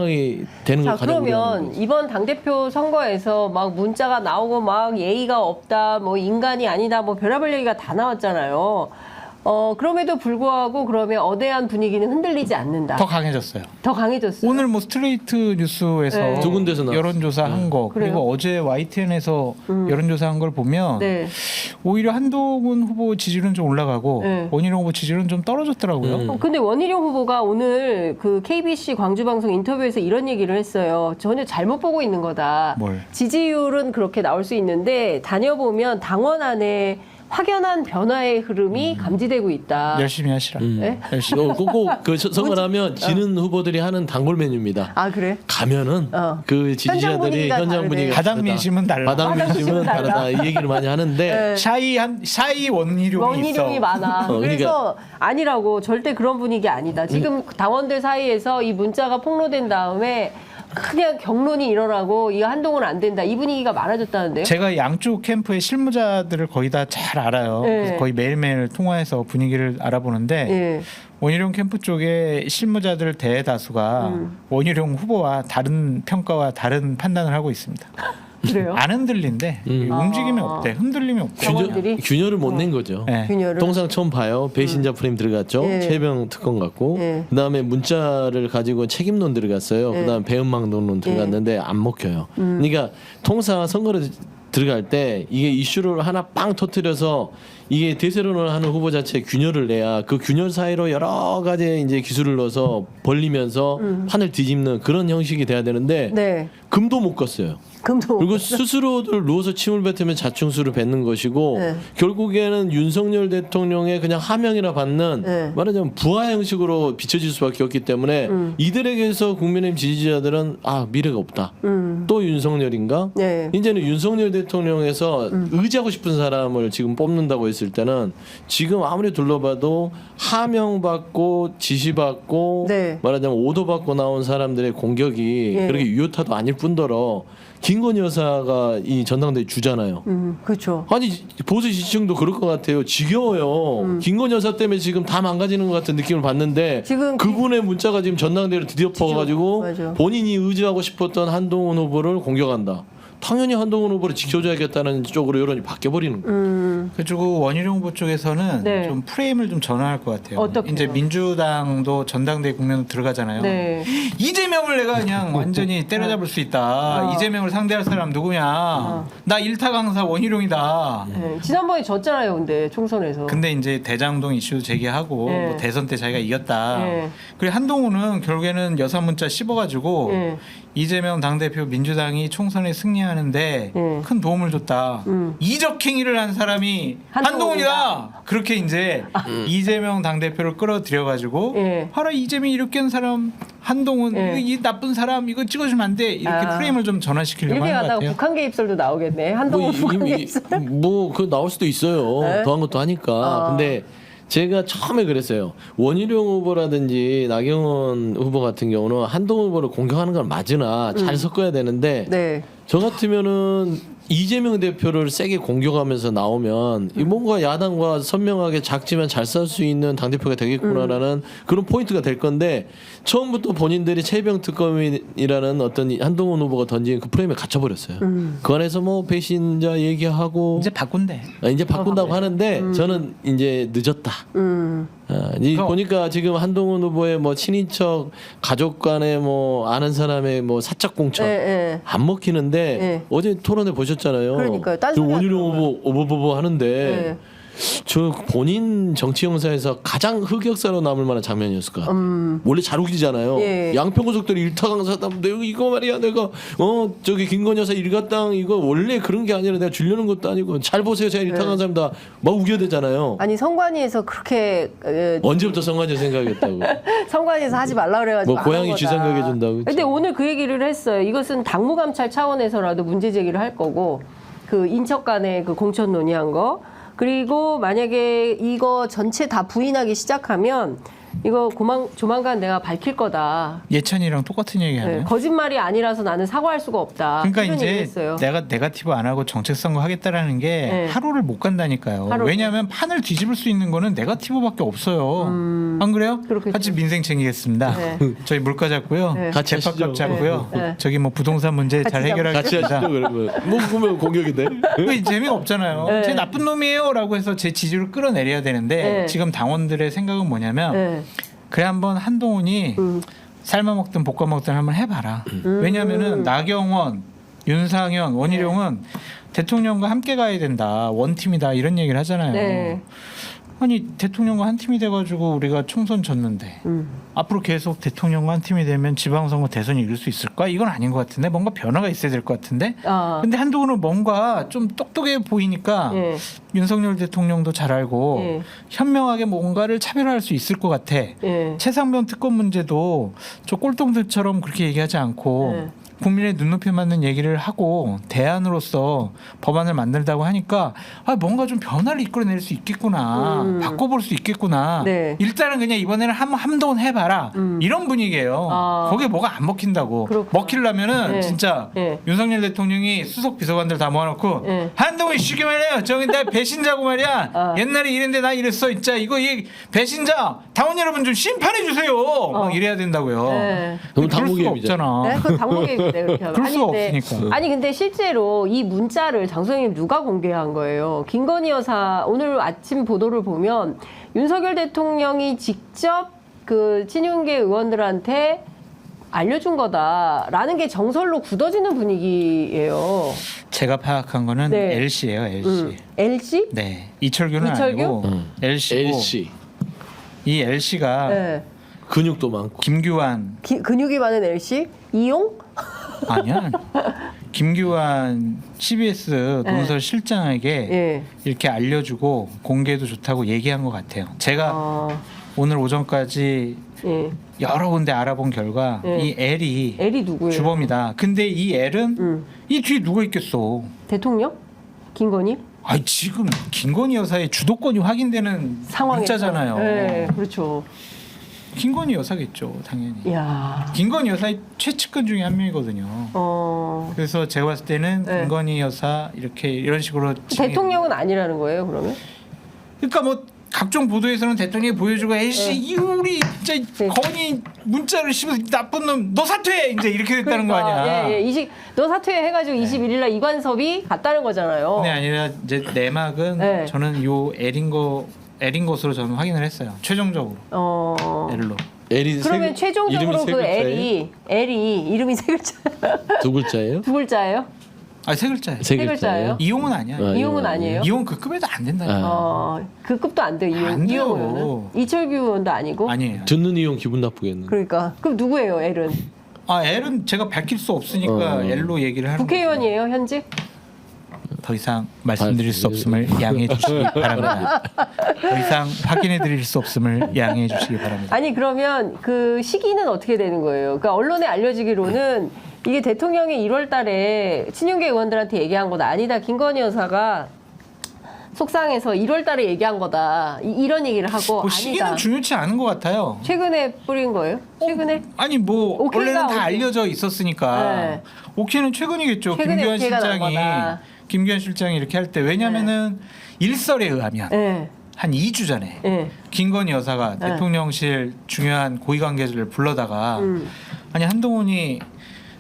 이 되는 걸 자, 가장 그러면 이번 당대표 선거에서 막 문자가 나오고 막 예의가 없다, 뭐 인간이 아니다, 뭐 별의별 얘기가 다 나왔잖아요. 그럼에도 불구하고 그러면 어대한 분위기는 흔들리지 않는다. 더 강해졌어요. 더 강해졌어요. 오늘 뭐 스트레이트 뉴스에서 네. 두 군데서 나왔어요. 여론조사 한 거, 그래요? 그리고 어제 YTN에서 여론조사 한 걸 보면 네. 오히려 한동훈 후보 지지율은 좀 올라가고 네. 원희룡 후보 지지율은 좀 떨어졌더라고요. 근데 원희룡 후보가 오늘 그 KBC 광주방송 인터뷰에서 이런 얘기를 했어요. 전혀 잘못 보고 있는 거다. 뭘? 지지율은 그렇게 나올 수 있는데 다녀보면 당원 안에 확연한 변화의 흐름이 감지되고 있다. 열심히 하시라. 네? 열심히. 꼭그 선거를 하면 지는 후보들이 하는 단골 메뉴입니다. 아 그래? 가면은 그 현장 지지자들이 분위기가 현장 다르네. 분위기가 바닥 다르다. 민심은 달라. 바닥 민심은 다르다. 이 얘기를 많이 하는데 네. 샤이 원희룡이 있어. 원희룡이 많아. 그러니까. 그래서 아니라고 절대 그런 분위기 아니다. 지금 당원들 사이에서 이 문자가 폭로된 다음에 그냥 경론이 일어나고 이거 한동훈 안 된다. 이 분위기가 많아졌다는데요. 제가 양쪽 캠프의 실무자들을 거의 다 잘 알아요. 네. 그래서 거의 매일매일 통화해서 분위기를 알아보는데 예. 원희룡 캠프 쪽에 실무자들 대다수가 원희룡 후보와 다른 평가와 다른 판단을 하고 있습니다. 그래요? 안 흔들린데 움직임이 없대. 흔들림이 없대. 당원들이? 균열을 못 낸 거죠. 네. 균열을. 통상 처음 봐요. 배신자 프레임 들어갔죠. 예. 최병 특검 같고 예. 그다음에 문자를 가지고 책임론 들어갔어요. 그다음에 배은망덕론 들어갔는데 안 먹혀요. 그러니까 통상 선거를 들어갈 때 이게 이슈를 하나 빵 터뜨려서 이게 대세론을 하는 후보 자체에 균열을 내야 그 균열 사이로 여러 가지 이제 기술을 넣어서 벌리면서 판을 뒤집는 그런 형식이 돼야 되는데 네. 금도 못 껐어요. 금도. 그리고 스스로들 누워서 침을 뱉으면 자충수를 뱉는 것이고 네. 결국에는 윤석열 대통령의 그냥 하명이나 받는 네. 말하자면 부하 형식으로 비춰질 수밖에 없기 때문에 이들에게서 국민의힘 지지자들은 아 미래가 없다. 또 윤석열인가? 네. 이제는 윤석열 대통령에서 의지하고 싶은 사람을 지금 뽑는다고 했을 때는 지금 아무리 둘러봐도 하명받고 지시받고 네. 말하자면 오도받고 나온 사람들의 공격이 예. 그렇게 유효타도 아닐 뿐더러 김건희 여사가 이 전당대회 주잖아요. 그렇죠. 아니 보수 지지층도 그럴 것 같아요. 지겨워요. 김건희 여사 때문에 지금 다 망가지는 것 같은 느낌을 받는데 지금 그분의 문자가 지금 전당대회를 드디어 퍼가지고 맞아. 본인이 의지하고 싶었던 한동훈 후보를 공격한다. 당연히 한동훈 후보를 지켜줘야겠다는 쪽으로 여론이 바뀌어버리는 거예요. 그리고 원희룡 후보 쪽에서는 네. 좀 프레임을 좀 전환할 것 같아요. 어떻게요? 이제 민주당도 전당대회 국면으로 들어가잖아요. 네. 이재명을 내가 그냥 완전히 때려잡을 수 있다. 이재명을 상대할 사람 누구냐? 나 일타 강사 원희룡이다. 네. 지난번에 졌잖아요, 근데 총선에서. 근데 이제 대장동 이슈 제기하고 네. 뭐 대선 때 자기가 이겼다. 네. 그리고 한동훈은 결국에는 여사 문자 씹어가지고 네. 이재명 당대표 민주당이 총선에 승리하는데 네. 큰 도움을 줬다. 이적 행위를 한 사람이 한동훈이다. 그렇게 이제 이재명 당대표를 끌어들여가지고 네. 봐라 이재명이 이렇게 한 사람 한동훈 네. 이 나쁜 사람 이거 찍어주면 안 돼. 이렇게 프레임을 좀 전환시키려고 이렇게 하는 것 가다가 같아요. 북한 개입설도 나오겠네. 한동훈 북한 개입설. 뭐그 나올 수도 있어요. 네? 더한 것도 하니까. 근데 제가 처음에 그랬어요. 원희룡 후보라든지 나경원 후보 같은 경우는 한동훈 후보를 공격하는 건 맞으나 잘 섞어야 되는데 네. 저 같으면은 이재명 대표를 세게 공격하면서 나오면 이 뭔가 야당과 선명하게 작지만 잘 싸울 수 있는 당대표가 되겠구나라는 그런 포인트가 될 건데 처음부터 본인들이 최병 특검이라는 어떤 한동훈 후보가 던진 그 프레임에 갇혀버렸어요. 그 안에서 뭐 배신자 얘기하고 이제 바꾼대. 이제 바꾼다고 하는데 저는 이제 늦었다. 보니까 지금 한동훈 후보의 뭐 친인척 가족 간에 뭐 아는 사람의 뭐 사적 공천 네, 네. 안 먹히는데 네. 어제 토론회 보셨잖아요. 그러니까요. 딴소리 원희룡 하더라고요. 후보 오버보버 하는데 네. 저 본인 정치 영사에서 가장 흑역사로 남을 만한 장면이었을 것 같아요. 원래 잘 우기잖아요. 예. 양평고속도로 일타 강사다. 내가 이거 말이야 내가 저기 김건희 여사 일가땅 이거 원래 그런 게 아니라 내가 주려는 것도 아니고 잘 보세요 제가 일타 강사입니다. 막 우겨대잖아요. 아니 성관위에서 그렇게 언제부터 성관제 생각했다고. 성관위에서 하지 말라 그래가지고 뭐 안 고양이 한 쥐 거다. 생각해준다고. 근데 오늘 그 얘기를 했어요. 이것은 당무감찰 차원에서라도 문제 제기를 할 거고 그 인척 간의 그 공천 논의한 거 그리고 만약에 이거 전체 다 부인하기 시작하면 이거 조만간 내가 밝힐 거다. 예찬이랑 똑같은 얘기하네요. 네, 거짓말이 아니라서 나는 사과할 수가 없다. 그러니까 이런 이제 얘기했어요. 내가 네거티브 안 하고 정책 선거 하겠다라는 게 네. 하루를 못 간다니까요. 하루. 왜냐하면 판을 뒤집을 수 있는 거는 네거티브밖에 없어요. 안 그래요? 그렇겠죠. 같이 민생 챙기겠습니다. 네. 저희 물가 잡고요. 네. 같이 재판값 하시죠. 잡고요. 네. 네. 저기 뭐 부동산 문제 잘 같이 같이 해결하겠습니다. 하시죠 그러면. 뭐 보면 공격이 돼. 그 재미가 없잖아요. 네. 제 나쁜 놈이에요라고 해서 제 지지를 끌어내려야 되는데 네. 지금 당원들의 생각은 뭐냐면 네. 그래 한번 한동훈이 삶아 먹든 볶아 먹든 한번 해봐라. 왜냐하면은 나경원, 윤상현, 원희룡은 대통령과 함께 가야 된다. 원팀이다 이런 얘기를 하잖아요. 네. 아니 대통령과 한 팀이 돼가지고 우리가 총선 졌는데 앞으로 계속 대통령과 한 팀이 되면 지방선거 대선이 이룰 수 있을까? 이건 아닌 것 같은데 뭔가 변화가 있어야 될 것 같은데. 아. 근데 한동훈은 뭔가 좀 똑똑해 보이니까 예. 윤석열 대통령도 잘 알고 예. 현명하게 뭔가를 차별화할 수 있을 것 같아. 예. 최상병 특검 문제도 저 꼴통들처럼 그렇게 얘기하지 않고 예. 국민의 눈높이 맞는 얘기를 하고 대안으로서 법안을 만들다고 하니까 아 뭔가 좀 변화를 이끌어낼 수 있겠구나, 바꿔볼 수 있겠구나. 네. 일단은 그냥 이번에는 한동훈 해봐라 이런 분위기예요. 아. 거기에 뭐가 안 먹힌다고. 그렇구나. 먹히려면은 네. 진짜 네. 윤석열 대통령이 수석 비서관들 다 모아놓고 네. 한동훈 쉬기 말이야. 저기 내 배신자고 말이야. 아. 옛날에 이랬는데 나 이랬어. 진짜 이거 이 배신자 당원 여러분 좀 심판해 주세요. 막 이래야 된다고요. 네. 그럼 그럴 수가 당무개입이잖아. 없잖아. 네, 그건 당국에 그렇게 하면. 그럴 수가 근데, 없으니까. 아니 근데 실제로 이 문자를 장소장님 누가 공개한 거예요? 김건희 여사 오늘 아침 보도를 보면 윤석열 대통령이 직접 그 친윤계 의원들한테 알려준 거다라는 게 정설로 굳어지는 분위기예요. 제가 파악한 거는 네. LC예요. LC. LC? 네. 이철규는 이철규? 아니고 LC고 LC 이 LC가 네. 근육도 많고. 김규환 근육이 많은 LC? 이용? 아니야. 김규환 CBS 논설 실장에게 예. 이렇게 알려주고 공개도 좋다고 얘기한 것 같아요. 제가 아, 오늘 오전까지 예. 여러 군데 알아본 결과 예. 이 L이 L이 누구예요? 주범이다. 근데 이 L은 이 뒤에 누가 있겠어? 대통령? 김건희? 아니 지금 김건희 여사의 주도권이 확인되는 상황에서. 문자잖아요. 네, 그렇죠. 김건희 여사겠죠, 당연히. 이야. 김건희 여사의 최측근 중에 한 명이거든요. 그래서 제가 봤을 때는 네. 김건희 여사 이렇게 이런 식으로 대통령은 아니라는 거예요, 그러면? 그러니까 뭐 각종 보도에서는 대통령이 보여주고 에이씨 네. 이 우리 진짜 네. 건이 문자를 씹어서 나쁜 놈 너 사퇴해 이제 이렇게 됐다는 거 아니야. 예, 예. 너 사퇴해 해가지고 21일 날 이관섭이 갔다는 거잖아요. 그게 아니라 이제 내막은 네. 저는 요 L인 것으로 저는 확인을 했어요. 최종적으로 L로. L이 그러면 이름이 최종적으로 세 그 글자예요? L이 이름이 세 글자, 두 글자예요? 두 글자예요? 아 세 글자예요. 세 글자예요? 글자예요? 이용은 아니야. 아, 이용은 아니에요? 이용 그 급에도 안 된다. 그 급도 안 돼. 안 돼요. 이용은 이철규 의원도 아니고. 아니에요. 듣는 이용 기분 나쁘겠네. 그러니까 그럼 누구예요, L은? 아 L은 제가 밝힐 수 없으니까 L로 얘기를 하는 국회의원이에요, 현직? 더 이상 말씀드릴 수 없음을 양해해 주시기 바랍니다. 더 이상 확인해 드릴 수 없음을 양해해 주시기 바랍니다. 아니 그러면 그 시기는 어떻게 되는 거예요? 그러니까 언론에 알려지기로는 이게 대통령이 1월달에 친윤계 의원들한테 얘기한 거다. 아니다. 김건희 여사가 속상해서 1월달에 얘기한 거다. 이런 얘기를 하고 뭐 아니다. 시기는 중요치 않은 것 같아요. 최근에 뿌린 거예요? 최근에? 아니 뭐 오케이가 원래는 다 오케이. 알려져 있었으니까 네. 오케이는 최근이겠죠. 최근에 김규환 오케이가 난 실장이 거다. 김규환 실장이 이렇게 할 때 왜냐면은 일설에 의하면 네. 한 2주 전에 네. 김건희 여사가 네. 대통령실 중요한 고위 관계자를 불러다가 아니 한동훈이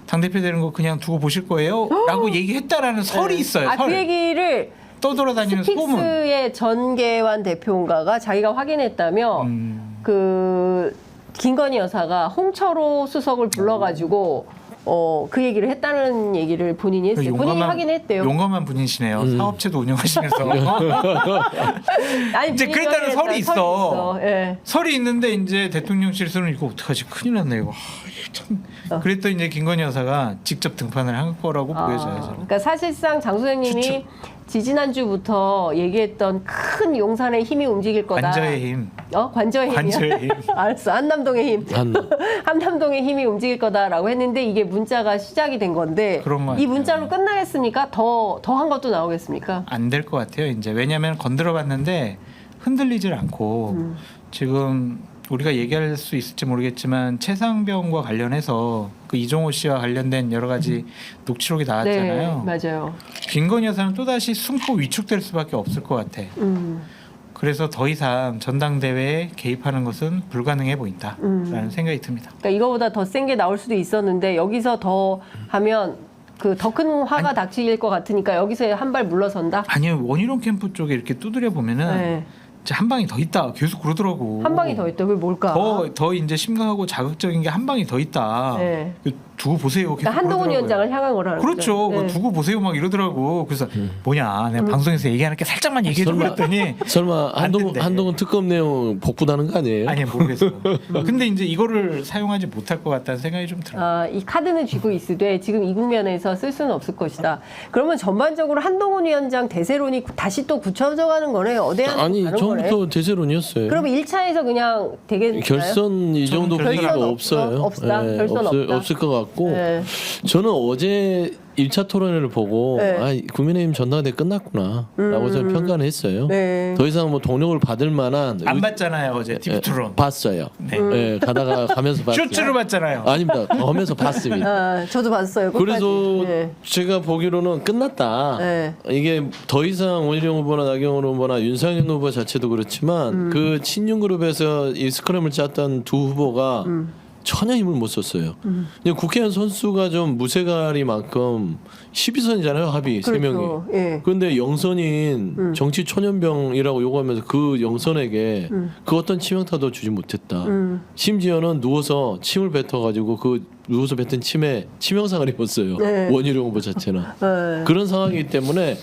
당대표 되는 거 그냥 두고 보실 거예요? 라고 얘기했다라는 설이 있어요. 아, 설. 그 얘기를 떠돌아다니는 소문. 스픽스의 전계환 대표인가가 자기가 확인했다며 그 김건희 여사가 홍철호 수석을 불러가지고 그 얘기를 했다는 얘기를 본인이 했어요. 본인이 확인했대요. 용감한 분이시네요. 사업체도 운영하시면서. 아니, 이제 본인이 그랬다는 설이 확인했다. 있어. 예. 설이 있는데 이제 대통령실에서는 이거 어떡하지? 큰일 났네 이거. 참. 그랬더니 이제 김건희 여사가 직접 등판을 한 거라고 보여져야죠. 그러니까 사실상 장 소장님이 지지난주부터 얘기했던 큰 용산의 힘이 움직일 거다. 관저의 힘. 관저의 힘이요? 관저의 힘. 알았어. 한남동의 힘. 한남. 한남동의 힘이 움직일 거다라고 했는데 이게 문자가 시작이 된 건데 그런 것 이 같아요. 문자로 끝나겠습니까? 더 한 것도 나오겠습니까? 안 될 것 같아요. 이제 왜냐하면 건드려봤는데 흔들리질 않고 지금 우리가 얘기할 수 있을지 모르겠지만 최상병과 관련해서 그 이종호 씨와 관련된 여러 가지 녹취록이 나왔잖아요. 네, 맞아요. 김건희 여사는 또다시 승포 위축될 수밖에 없을 것 같아. 그래서 더 이상 전당대회에 개입하는 것은 불가능해 보인다라는 생각이 듭니다. 그러니까 이거보다 더 센 게 나올 수도 있었는데 여기서 더 하면 그 더 큰 화가 닥칠 것 같으니까 여기서 한 발 물러선다. 아니요, 원희룡 캠프 쪽에 이렇게 두드려 보면은 네. 진짜 한 방이 더 있다 계속 그러더라고. 한 방이 더 있다. 그게 뭘까? 더 이제 심각하고 자극적인 게 한 방이 더 있다. 네. 두고 보세요. 계속 그러니까 한동훈 그러더라고요. 위원장을 향한 거라는 그렇죠. 거죠. 그거 두고 보세요 막 이러더라고. 그래서 뭐냐, 내가 방송에서 얘기하는 게 살짝만 얘기해 줘 그랬더니 설마 안 된대. 한동훈 특검 내용 복부다는 거 아니에요? 아니 모르겠어. 근데 이제 이거를 사용하지 못할 것 같다는 생각이 좀 들어요. 아, 이 카드는 쥐고 있으되 지금 이 국면에서 쓸 수는 없을 것이다. 그러면 전반적으로 한동훈 위원장 대세론이 다시 또 굳혀져 가는 거네요. 어대한 아니 가는 거네. 처음부터 대세론이었어요. 그러면 1차에서 그냥 되겠나요? 결선 이 정도 결선 분위기가 없어? 없어요. 없다? 결선 없다? 없을 것 같고 네. 저는 어제 1차 토론회를 보고 네. 아, 국민의힘 전당대 끝났구나라고 저는 평가를 했어요. 네. 더 이상 뭐 동력을 받을 만한 안 봤잖아요 어제 TV 토론. 봤어요. 네. 예, 가면서 봤어요. 쇼츠로 봤잖아요. 아닙니다. 가면서 봤습니다. 아, 저도 봤어요. 끝까지. 그래서 네. 제가 보기로는 끝났다. 네. 이게 더 이상 원희룡 후보나 나경원 후보나 윤상현 후보 자체도 그렇지만 그 친윤 그룹에서 이 스크램을 짰던 두 후보가 전혀 힘을 못 썼어요. 그냥 국회의원 선수가 좀 무쇠가리만큼 12선이잖아요 합의 세 명이. 그렇죠. 예. 그런데 영선인 정치 초년병이라고 요구하면서 그 영선에게 그 어떤 치명타도 주지 못했다. 심지어는 누워서 침을 뱉어가지고 그 누워서 뱉은 침에 치명상을 입었어요. 네. 원희룡 후보 자체는. 네. 그런 상황이기 때문에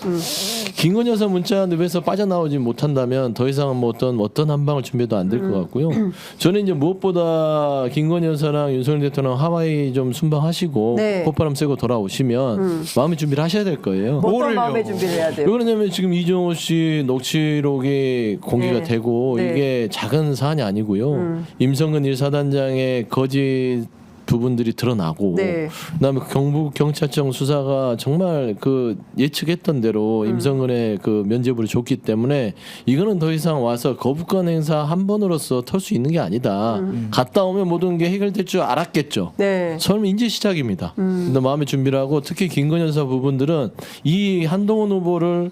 김건희 여사 문자 늪에서 빠져나오지 못한다면 더 이상 뭐 어떤 한 방을 준비해도 안 될 것 같고요. 저는 이제 무엇보다 김건희 여사랑 윤석열 대통령 하와이 좀 순방하시고 네. 콧바람 쐬고 돌아오시면 마음의 준비를 하셔야 될 거예요. 어떤 뭐를요? 마음의 준비를 해야 왜 돼요? 그러냐면 지금 이종호 씨 녹취록이 공개가 네. 되고 네. 이게 작은 사안이 아니고요. 임성근 1사단장의 거짓 부분들이 드러나고 네. 그다음에 경북 경찰청 수사가 정말 그 예측했던 대로 임성근의 그 면죄부를 줬기 때문에 이거는 더 이상 와서 거부권 행사 한 번으로서 털 수 있는 게 아니다. 갔다 오면 모든 게 해결될 줄 알았겠죠. 네. 처음 이제 시작입니다. 근데 마음의 준비를 하고 특히 김건희 여사 부분들은 이 한동훈 후보를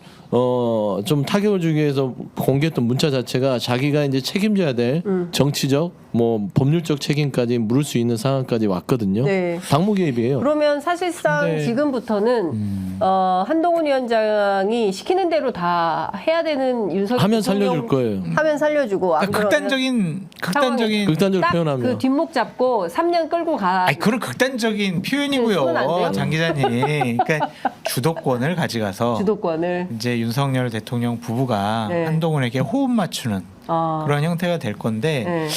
좀 타격을 주기 위해서 공개했던 문자 자체가 자기가 이제 책임져야 될 정치적 뭐 법률적 책임까지 물을 수 있는 상황까지 왔거든요. 네. 당무 개입이에요. 그러면 사실상 근데- 지금부터는 한동훈 위원장이 시키는 대로 다 해야 되는 윤석열 하면 대통령 살려줄 거예요. 하면 살려주고 안 그러니까 극단적인 극단적으로 표현하면. 딱그 뒷목 잡고 3년 끌고 가. 아니 그런 극단적인 그건 안 돼요? 표현이고요, 장 기자님. 그러니까 주도권을 가져가서 주도권을. 이제 윤석열 대통령 부부가 네. 한동훈에게 호흡 맞추는 아. 그런 형태가 될 건데 네.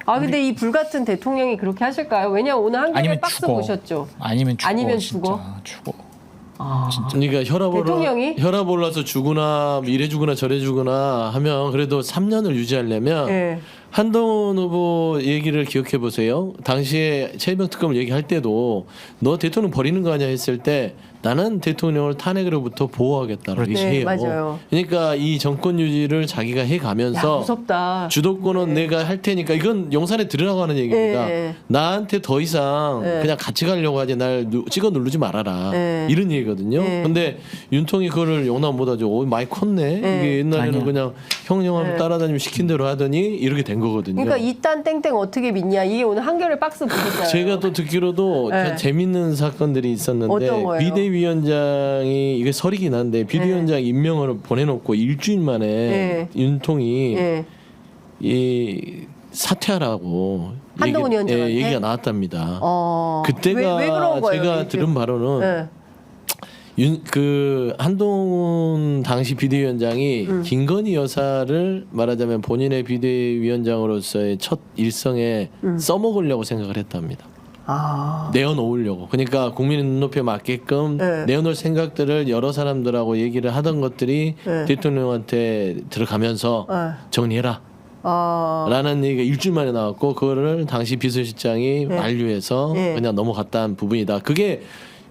아 근데 이 불같은 대통령이 그렇게 하실까요? 왜냐면 오늘 한겨레 아니면 박스 죽어. 보셨죠. 아니면 죽어. 아니면 진짜. 죽어? 죽어. 그러니까 대통령이? 혈압 올라서 죽으나 이래 죽으나 저래 죽으나 하면 그래도 3년을 유지하려면 네. 한동훈 후보 얘기를 기억해 보세요. 당시에 최병 특검을 얘기할 때도 너 대통령 버리는 거 아니야 했을 때 나는 대통령을 탄핵으로부터 보호하겠다라고 그렇지. 얘기해요. 맞아요. 그러니까 이 정권 유지를 자기가 야 해가면서 무섭다. 주도권은 내가 할 테니까 이건 영산에 들으라고 하는 얘기입니다. 네. 나한테 더 이상 네. 그냥 같이 가려고 하지 날 찍어 누르지 말아라. 네. 이런 얘기거든요. 네. 근데 윤통이 그거를 용납 못하죠. 많이 컸네. 네. 이게 옛날에는 아니야. 그냥 형령하면 네. 따라다니면 시킨 대로 하더니 이렇게 된 거거든요. 그러니까 이딴 땡땡 어떻게 믿냐. 이게 오늘 한겨레 박스 보셨잖아요. 제가 또 듣기로도 네. 참 재밌는 사건들이 있었는데 어떤 거예요? 비대위원장이 이게 설이긴 한데 비대위원장 임명을 보내놓고 일주일 만에 네. 윤통이 예. 이 사퇴하라고 한동훈 위원장한테? 얘기가 나왔답니다. 왜 그때가 그런 거예요? 제가 이렇게? 들은 바로는 예. 그 한동훈 당시 비대위원장이 김건희 여사를 말하자면 본인의 비대위원장으로서의 첫 일성에 써먹으려고 생각을 했답니다. 아. 내어놓으려고. 그러니까 국민의 눈높이에 맞게끔 네. 내어놓을 생각들을 여러 사람들하고 얘기를 하던 것들이 네. 대통령한테 들어가면서 네. 정리해라. 아. 라는 얘기가 일주일 만에 나왔고 그거를 당시 비서실장이 만류해서 네. 그냥 넘어갔다는 부분이다. 그게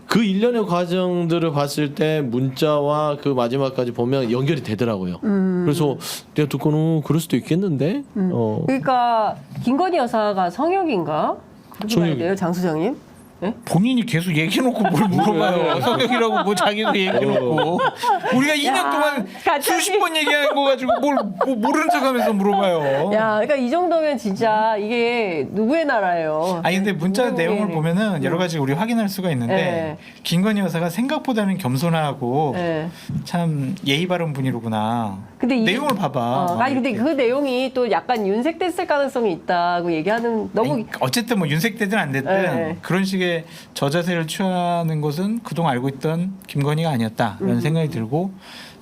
그 일련의 과정들을 봤을 때 문자와 그 마지막까지 보면 연결이 되더라고요. 그래서 내가 듣고는 그럴 수도 있겠는데. 그러니까 김건희 여사가 성역인가? 그렇게 봐야 성역이- 돼요, 장 소장님? 네? 본인이 계속 얘기해놓고 뭘 물어봐요. 성격이라고 뭐 자기도 얘기해놓고 우리가 2년 동안 갑자기- 수십 번 얘기한 거 가지고 뭘 모르는 척하면서 물어봐요. 야, 그러니까 이 정도면 진짜 이게 누구의 나라예요? 아니 근데 문자 누구의 내용을 보면은 여러 가지 우리 확인할 수가 있는데 네. 김건희 여사가 생각보다는 겸손하고 네. 참 예의 바른 분이로구나. 근데 이- 내용을 봐봐. 아니 근데 그 내용이 또 약간 윤색됐을 가능성이 있다고 얘기하는 너무 아니, 어쨌든 뭐 윤색되든 안 됐든 네. 그런 식의 저자세를 취하는 것은 그동안 알고 있던 김건희가 아니었다라는 생각이 들고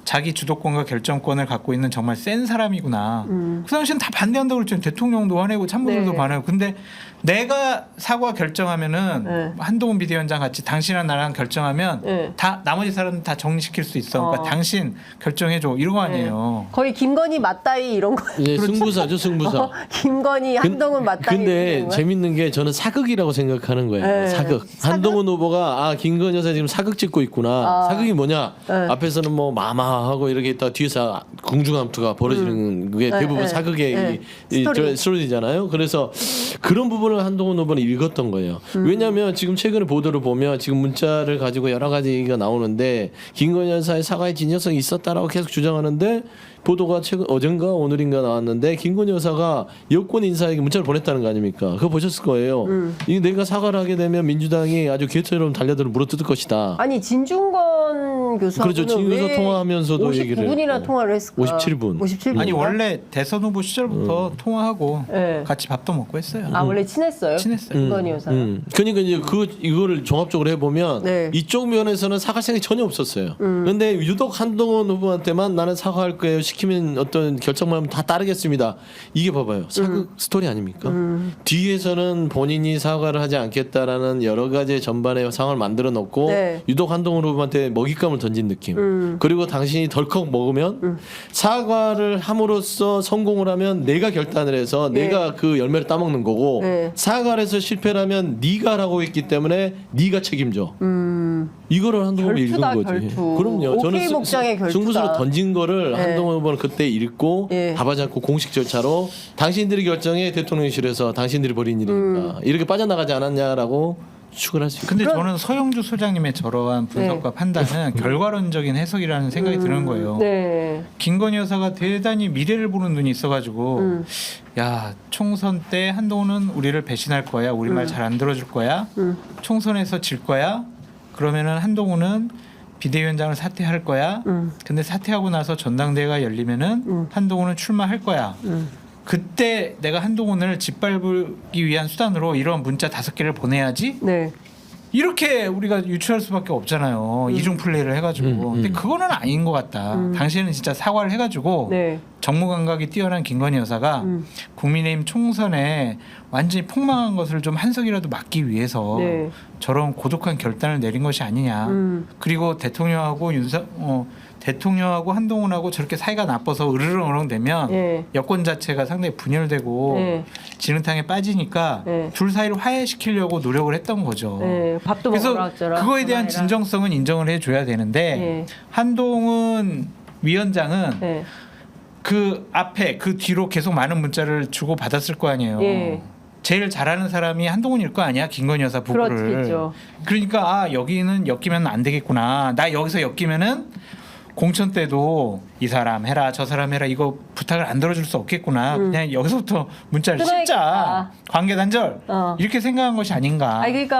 자기 주도권과 결정권을 갖고 있는 정말 센 사람이구나. 그 당시엔 다 반대한다고 그랬죠. 대통령도 화내고 참모들도 네. 반하고. 근데 내가 사과 결정하면은 네. 한동훈 비대위원장 같이 당신이랑 나랑 결정하면 네. 다 나머지 사람 다 정리시킬 수 있어. 그러니까 어. 당신 결정해줘 이런 거 아니에요. 거의 김건희 맞다이 이런 거. 예, 승부사죠, 승부사. 김건희 한동훈 맞다이. 근데 이런 거야? 재밌는 게 저는 사극이라고 생각하는 거예요. 네. 사극. 한동훈 후보가 김건희 여사 지금 사극 찍고 있구나. 아. 사극이 뭐냐? 네. 앞에서는 뭐 마마하고 이렇게 있다 뒤에서 궁중암투가 벌어지는 게 네, 대부분 네. 사극의 네. 이 스토리. 스토리잖아요. 그래서 그런 부분을 한동훈 후보는 읽었던 거예요. 왜냐하면 지금 최근에 보도를 보면 지금 문자를 가지고 여러 가지가 나오는데 김건희 여사의 사과의 진정성이 있었다라고 계속 주장하는데 보도가 최근 어젠가 오늘인가 나왔는데 김건희 여사가 여권 인사에게 문자를 보냈다는 거 아닙니까? 그거 보셨을 거예요. 이 내가 사과를 하게 되면 민주당이 아주 개처럼 달려들어 물어뜯을 것이다. 아니 진중권 교수하고는 그렇죠. 진중권 교수 통화하면서도 얘기를 59분이나 했고. 통화를 했을까? 57분. 57분. 아니 원래 대선 후보 시절부터 통화하고 네. 같이 밥도 먹고 했어요. 아 원래 친했어요? 친했어요. 김건희 여사. 그러니까 이제 이거를 종합적으로 해보면 네. 이쪽 면에서는 사과할 생각이 전혀 없었어요. 근데 유독 한동훈 후보한테만 나는 사과할 거예요. 시키면 어떤 결정만 하면 다 따르겠습니다. 이게 봐봐요. 사극 스토리 아닙니까? 뒤에서는 본인이 사과를 하지 않겠다라는 여러 가지 전반의 상황을 만들어 놓고 네. 유독 한동훈 후보한테 먹잇감을 던진 느낌. 그리고 당신이 덜컥 먹으면 사과를 함으로써 성공을 하면 내가 결단을 해서 네. 내가 그 열매를 따먹는 거고 네. 사과를 해서 실패를 하면 네가 하고 있기 때문에 네가 책임져. 이거를 한동훈이 읽은 결투다, 거지. 결투. 그럼요. 저는 오케이 목장의 결투다. 승부수로 던진 거를 네. 한동훈 후보는 그때 읽고 예. 답하지 않고 공식 절차로 당신들이 결정해 대통령실에서 당신들이 벌인 일이니까 이렇게 빠져나가지 않았냐라고 추측을 할 수 있어요. 근데 저는 서영주 소장님의 저러한 분석과 판단은 결과론적인 해석이라는 생각이 드는 거예요. 네. 김건희 여사가 대단히 미래를 보는 눈이 있어가지고 야 총선 때 한동훈은 우리를 배신할 거야, 우리 말 잘 안 들어줄 거야, 총선에서 질 거야. 그러면은 한동훈은 비대위원장을 사퇴할 거야. 근데 사퇴하고 나서 전당대회가 열리면은 한동훈은 출마할 거야. 그때 내가 한동훈을 짓밟기 위한 수단으로 이런 문자 5개를 보내야지. 네. 이렇게 우리가 유추할 수밖에 없잖아요. 이중 플레이를 해가지고. 근데 그거는 아닌 것 같다. 당시에는 진짜 사과를 해가지고 네. 정무 감각이 뛰어난 김건희 여사가 국민의힘 총선에 완전히 폭망한 것을 좀 한 석이라도 막기 위해서 네. 저런 고독한 결단을 내린 것이 아니냐. 그리고 대통령하고 한동훈하고 저렇게 사이가 나빠서 으르렁으렁 되면 예. 여권 자체가 상당히 분열되고 예. 진흙탕에 빠지니까 예. 둘 사이를 화해시키려고 노력을 했던 거죠. 네. 밥도 그래서 먹으라 어쩌라. 그거에 대한 전화해라. 진정성은 인정을 해줘야 되는데 예. 한동훈 위원장은 네. 그 앞에 그 뒤로 계속 많은 문자를 주고 받았을 거 아니에요. 예. 제일 잘하는 사람이 한동훈일 거 아니야, 김건희 여사 부부를. 그렇겠죠. 그러니까 아 여기는 엮이면 안 되겠구나. 나 여기서 엮이면은 공천 때도 이 사람 해라 저 사람 해라 이거 부탁을 안 들어줄 수 없겠구나. 그냥 여기서부터 문자를 끊어야겠다. 씹자. 관계 단절 어. 이렇게 생각한 것이 아닌가. 아니 그러니까